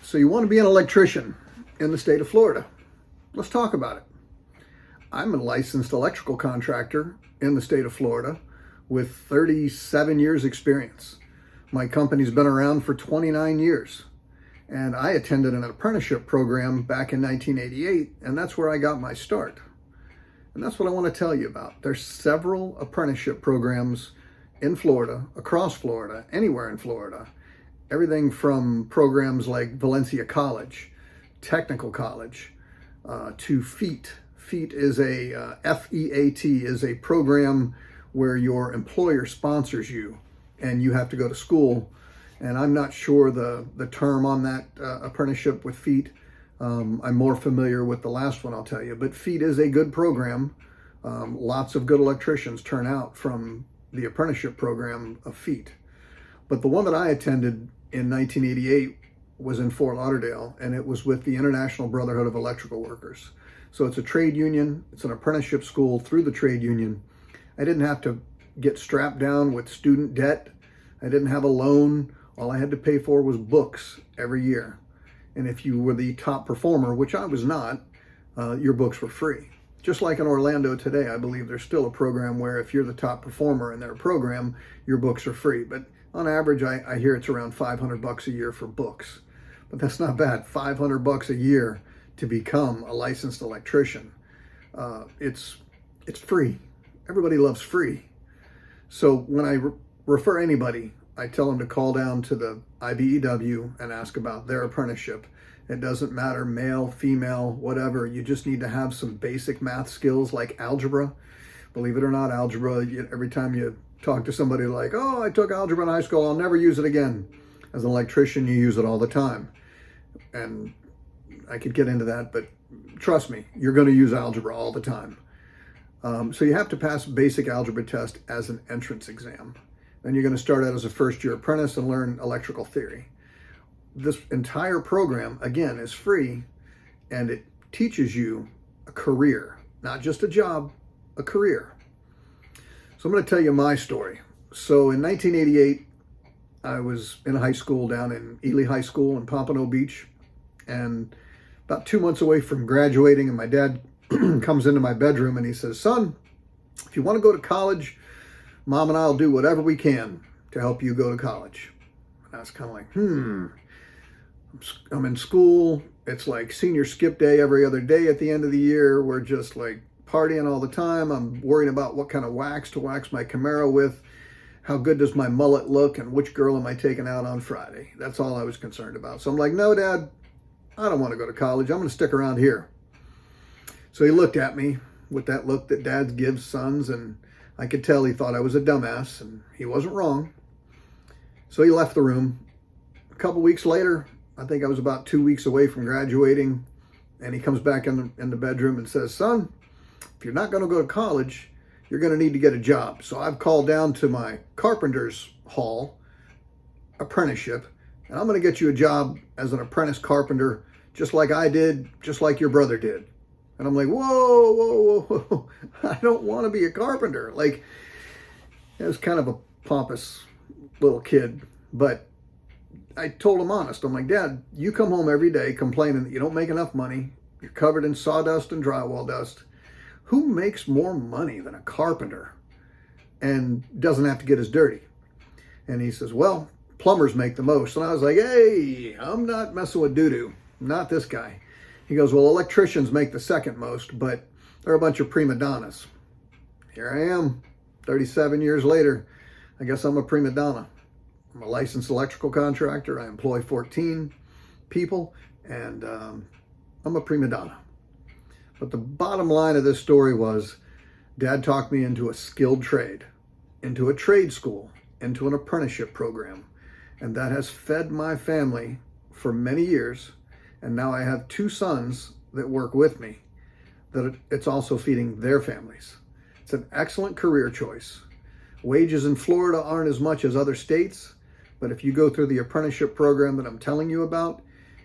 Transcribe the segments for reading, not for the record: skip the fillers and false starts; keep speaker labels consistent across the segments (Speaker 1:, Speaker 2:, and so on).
Speaker 1: So you want to be an electrician in the state of Florida. Let's talk about it. I'm a licensed electrical contractor in the state of Florida with 37 years experience. My company's been around for 29 years. And I attended an apprenticeship program back in 1988, and that's where I got my start. And that's what I want to tell you about. There's several apprenticeship programs in Florida, across Florida, anywhere in Florida. Everything from programs like Valencia College, Technical College, to FEAT. FEAT is a, F-E-A-T is a program where your employer sponsors you and you have to go to school. And I'm not sure the term on that apprenticeship with FEAT. I'm more familiar with the last one, I'll tell you. But FEAT is a good program. Lots of good electricians turn out from the apprenticeship program of FEAT. But the one that I attended in 1988 was in Fort Lauderdale, and it was with the International Brotherhood of Electrical Workers. So it's a trade union. It's an apprenticeship school through the trade union. I didn't have to get strapped down with student debt. I didn't have a loan. All I had to pay for was books every year. And if you were the top performer, which I was not, your books were free. Just like in Orlando today, I believe there's still a program where if you're the top performer in their program, your books are free. But on average, I hear it's around $500 a year for books. But that's not bad. $500 a year to become a licensed electrician. It's free. Everybody loves free. So when I refer anybody, I tell them to call down to the IBEW and ask about their apprenticeship. It doesn't matter, male, female, whatever. You just need to have some basic math skills like algebra. Believe it or not, algebra, every time you talk to somebody like, oh, I took algebra in high school, I'll never use it again. As an electrician, you use it all the time. And I could get into that, but trust me, you're going to use algebra all the time. So you have to pass basic algebra test as an entrance exam. Then you're going to start out as a first-year apprentice and learn electrical theory. This entire program, again, is free, and it teaches you a career, not just a job, a career. So I'm going to tell you my story. So in 1988, I was in high school down in Ely High School in Pompano Beach, and about 2 months away from graduating, and my dad comes into my bedroom and he says, son, if you want to go to college, Mom and I will do whatever we can to help you go to college. And I was kind of like, I'm in school. It's like senior skip day every other day at the end of the year. We're just like partying all the time. I'm worrying about what kind of wax to wax my Camaro with. How good does my mullet look? And which girl am I taking out on Friday? That's all I was concerned about. So I'm like, no, Dad, I don't want to go to college. I'm going to stick around here. So he looked at me with that look that dads give sons, and I could tell he thought I was a dumbass, and he wasn't wrong. So he left the room. A couple weeks later, I think I was about 2 weeks away from graduating, and he comes back in the bedroom and says, son, if you're not going to go to college, you're going to need to get a job. So I've called down to my carpenter's hall apprenticeship, and I'm going to get you a job as an apprentice carpenter, just like I did, just like your brother did. And I'm like, whoa, whoa, whoa, whoa. I don't want to be a carpenter. Like, it was kind of a pompous little kid. But I told him honest. I'm like, Dad, you come home every day complaining that you don't make enough money. You're covered in sawdust and drywall dust. Who makes more money than a carpenter and doesn't have to get as dirty? And he says, well, plumbers make the most. And I was like, hey, I'm not messing with doo-doo. Not this guy. He goes, well, electricians make the second most, but they're a bunch of prima donnas. Here I am, 37 years later. I guess I'm a prima donna. I'm a licensed electrical contractor. I employ 14 people, and I'm a prima donna. But the bottom line of this story was Dad talked me into a skilled trade, into a trade school, into an apprenticeship program. And that has fed my family for many years. And now I have 2 sons that work with me, that it's also feeding their families. It's an excellent career choice. Wages in Florida aren't as much as other states, but if you go through the apprenticeship program that I'm telling you about,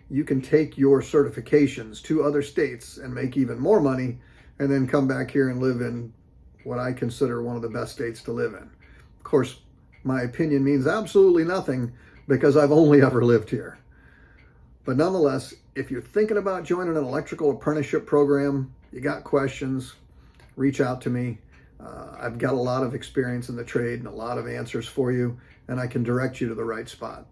Speaker 1: you can take your certifications to other states and make even more money, and then come back here and live in what I consider one of the best states to live in. Of course, my opinion means absolutely nothing because I've only ever lived here. But nonetheless, if you're thinking about joining an electrical apprenticeship program, you got questions, reach out to me. I've got a lot of experience in the trade and a lot of answers for you, and I can direct you to the right spot.